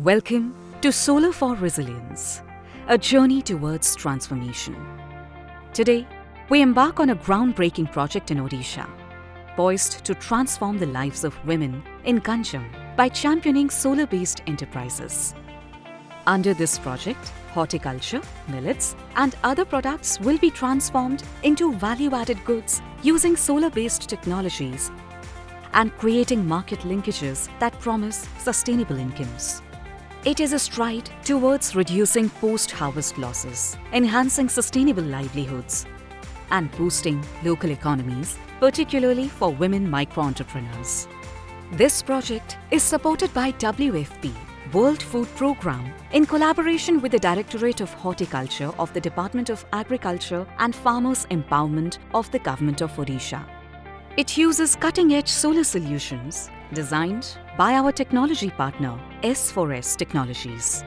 Welcome to Solar for Resilience, a journey towards transformation. Today, we embark on a groundbreaking project in Odisha, poised to transform the lives of women in Ganjam by championing solar-based enterprises. Under this project, horticulture, millets, and other products will be transformed into value-added goods using solar-based technologies and creating market linkages that promise sustainable incomes. It is a stride towards reducing post-harvest losses, enhancing sustainable livelihoods, and boosting local economies, particularly for women micro-entrepreneurs. This project is supported by WFP, World Food Programme, in collaboration with the Directorate of Horticulture of the Department of Agriculture and Farmers Empowerment of the Government of Odisha. It uses cutting-edge solar solutions designed by our technology partner, S4S Technologies.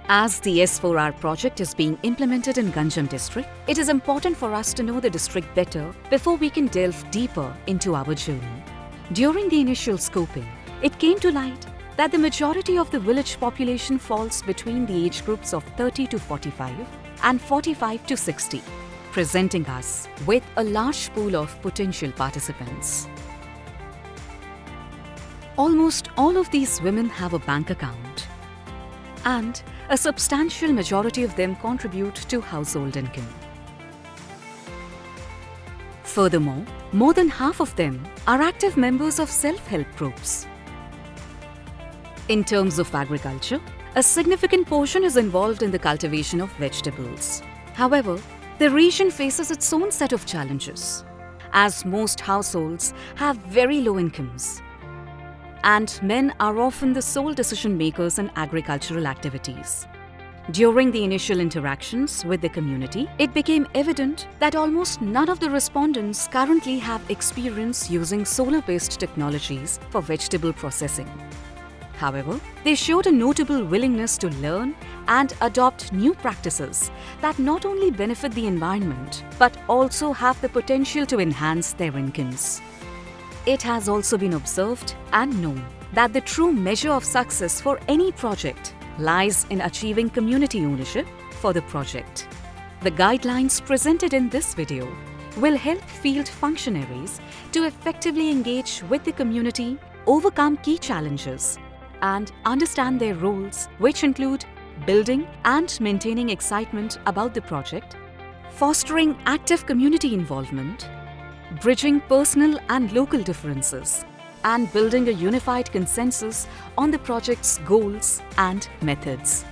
As the S4R project is being implemented in Ganjam district, it is important for us to know the district better before we can delve deeper into our journey. During the initial scoping, it came to light that the majority of the village population falls between the age groups of 30 to 45 and 45 to 60, presenting us with a large pool of potential participants. Almost all of these women have a bank account, and a substantial majority of them contribute to household income. Furthermore, more than half of them are active members of self-help groups. In terms of agriculture, a significant portion is involved in the cultivation of vegetables. However, the region faces its own set of challenges, as most households have very low incomes, and men are often the sole decision makers in agricultural activities. During the initial interactions with the community, it became evident that almost none of the respondents currently have experience using solar-based technologies for vegetable processing. However, they showed a notable willingness to learn and adopt new practices that not only benefit the environment but also have the potential to enhance their incomes. It has also been observed and known that the true measure of success for any project lies in achieving community ownership for the project. The guidelines presented in this video will help field functionaries to effectively engage with the community, overcome key challenges, and understand their roles, which include building and maintaining excitement about the project, fostering active community involvement, bridging personal and local differences, and building a unified consensus on the project's goals and methods.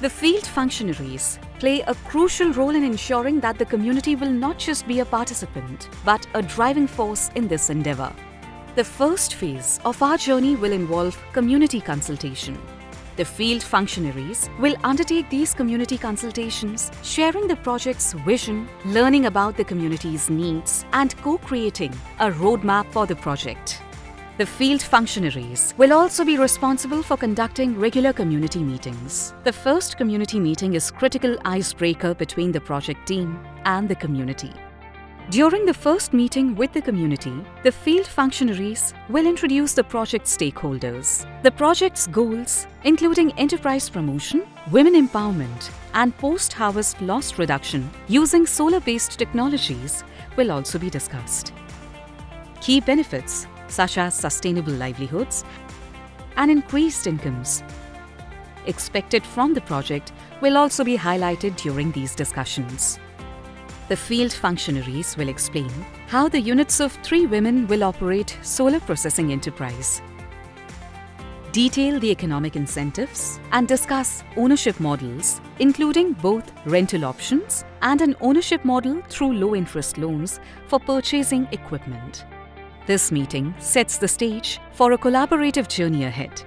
The field functionaries play a crucial role in ensuring that the community will not just be a participant, but a driving force in this endeavor. The first phase of our journey will involve community consultation. The field functionaries will undertake these community consultations, sharing the project's vision, learning about the community's needs, and co-creating a roadmap for the project. The field functionaries will also be responsible for conducting regular community meetings. The first community meeting is critical icebreaker between the project team and the community. During the first meeting with the community, the field functionaries will introduce the project stakeholders. The project's goals, including enterprise promotion, women empowerment, and post-harvest loss reduction using solar-based technologies, will also be discussed. Key benefits such as sustainable livelihoods and increased incomes expected from the project will also be highlighted during these discussions. The field functionaries will explain how the units of 3 women will operate solar processing enterprise, detail the economic incentives, and discuss ownership models, including both rental options and an ownership model through low-interest loans for purchasing equipment. This meeting sets the stage for a collaborative journey ahead.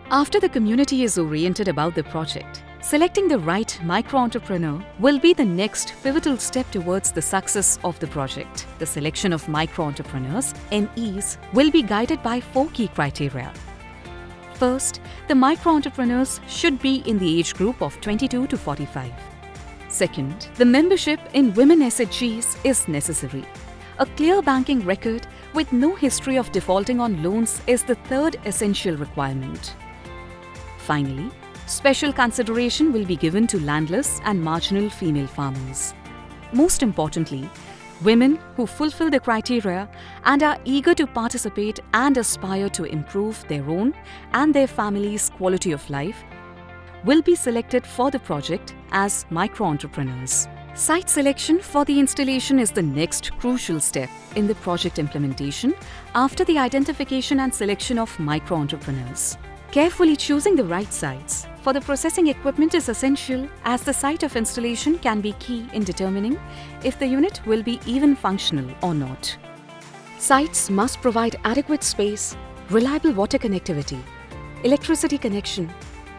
After the community is oriented about the project, selecting the right micro-entrepreneur will be the next pivotal step towards the success of the project. The selection of micro-entrepreneurs, MEs, will be guided by 4 key criteria. First, the micro-entrepreneurs should be in the age group of 22 to 45. Second, the membership in women SHGs is necessary. A clear banking record with no history of defaulting on loans is the third essential requirement. Finally, special consideration will be given to landless and marginal female farmers. Most importantly, women who fulfill the criteria and are eager to participate and aspire to improve their own and their family's quality of life will be selected for the project as micro-entrepreneurs. Site selection for the installation is the next crucial step in the project implementation after the identification and selection of micro-entrepreneurs. Carefully choosing the right sites for the processing equipment is essential, as the site of installation can be key in determining if the unit will be even functional or not. Sites must provide adequate space, reliable water connectivity, electricity connection,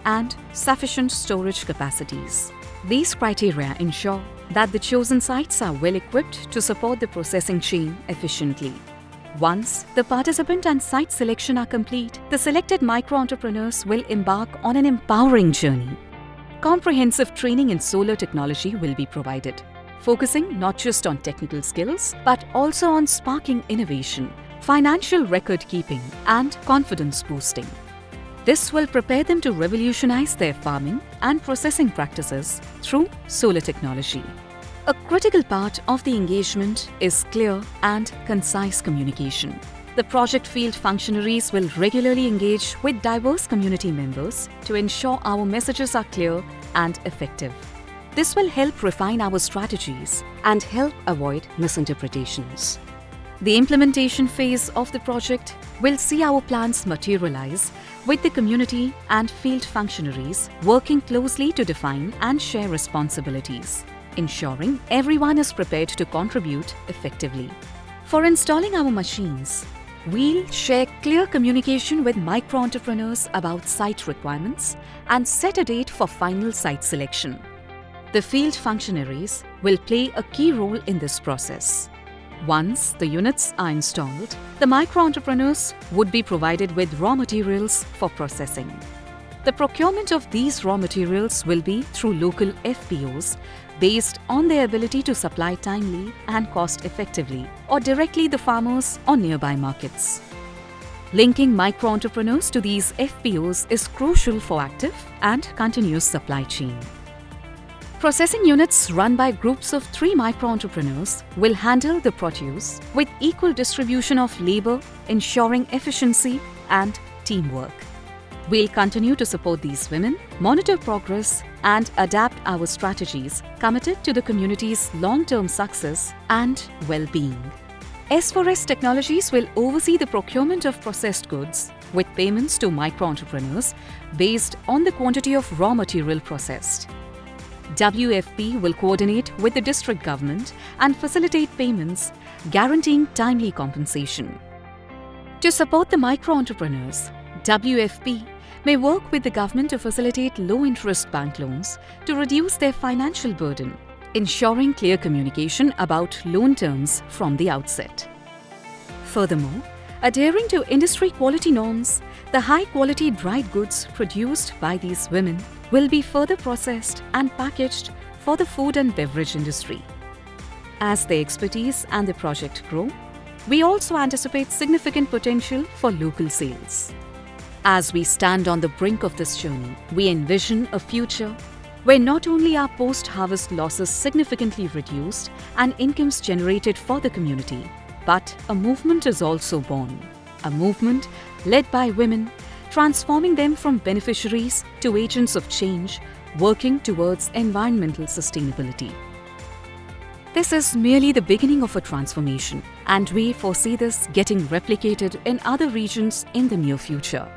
and sufficient storage capacities. These criteria ensure that the chosen sites are well equipped to support the processing chain efficiently. Once the participant and site selection are complete, the selected micro-entrepreneurs will embark on an empowering journey. Comprehensive training in solar technology will be provided, focusing not just on technical skills but also on sparking innovation, financial record keeping, and confidence boosting. This will prepare them to revolutionize their farming and processing practices through solar technology. A critical part of the engagement is clear and concise communication. The project field functionaries will regularly engage with diverse community members to ensure our messages are clear and effective. This will help refine our strategies and help avoid misinterpretations. The implementation phase of the project will see our plans materialize with the community and field functionaries working closely to define and share responsibilities, ensuring everyone is prepared to contribute effectively. For installing our machines, we'll share clear communication with micro-entrepreneurs about site requirements and set a date for final site selection. The field functionaries will play a key role in this process. Once the units are installed, the micro-entrepreneurs would be provided with raw materials for processing. The procurement of these raw materials will be through local FPOs based on their ability to supply timely and cost-effectively, or directly the farmers or nearby markets. Linking micro-entrepreneurs to these FPOs is crucial for active and continuous supply chain. Processing units run by groups of 3 micro-entrepreneurs will handle the produce with equal distribution of labor, ensuring efficiency and teamwork. We'll continue to support these women, monitor progress, and adapt our strategies committed to the community's long-term success and well-being. S4S Technologies will oversee the procurement of processed goods with payments to micro-entrepreneurs based on the quantity of raw material processed. WFP will coordinate with the district government and facilitate payments, guaranteeing timely compensation. To support the micro-entrepreneurs, WFP may work with the government to facilitate low-interest bank loans to reduce their financial burden, ensuring clear communication about loan terms from the outset. Furthermore, adhering to industry quality norms, the high-quality dried goods produced by these women will be further processed and packaged for the food and beverage industry. As the expertise and the project grow, we also anticipate significant potential for local sales. As we stand on the brink of this journey, we envision a future where not only are post-harvest losses significantly reduced and incomes generated for the community, but a movement is also born. A movement led by women, transforming them from beneficiaries to agents of change, working towards environmental sustainability. This is merely the beginning of a transformation, and we foresee this getting replicated in other regions in the near future.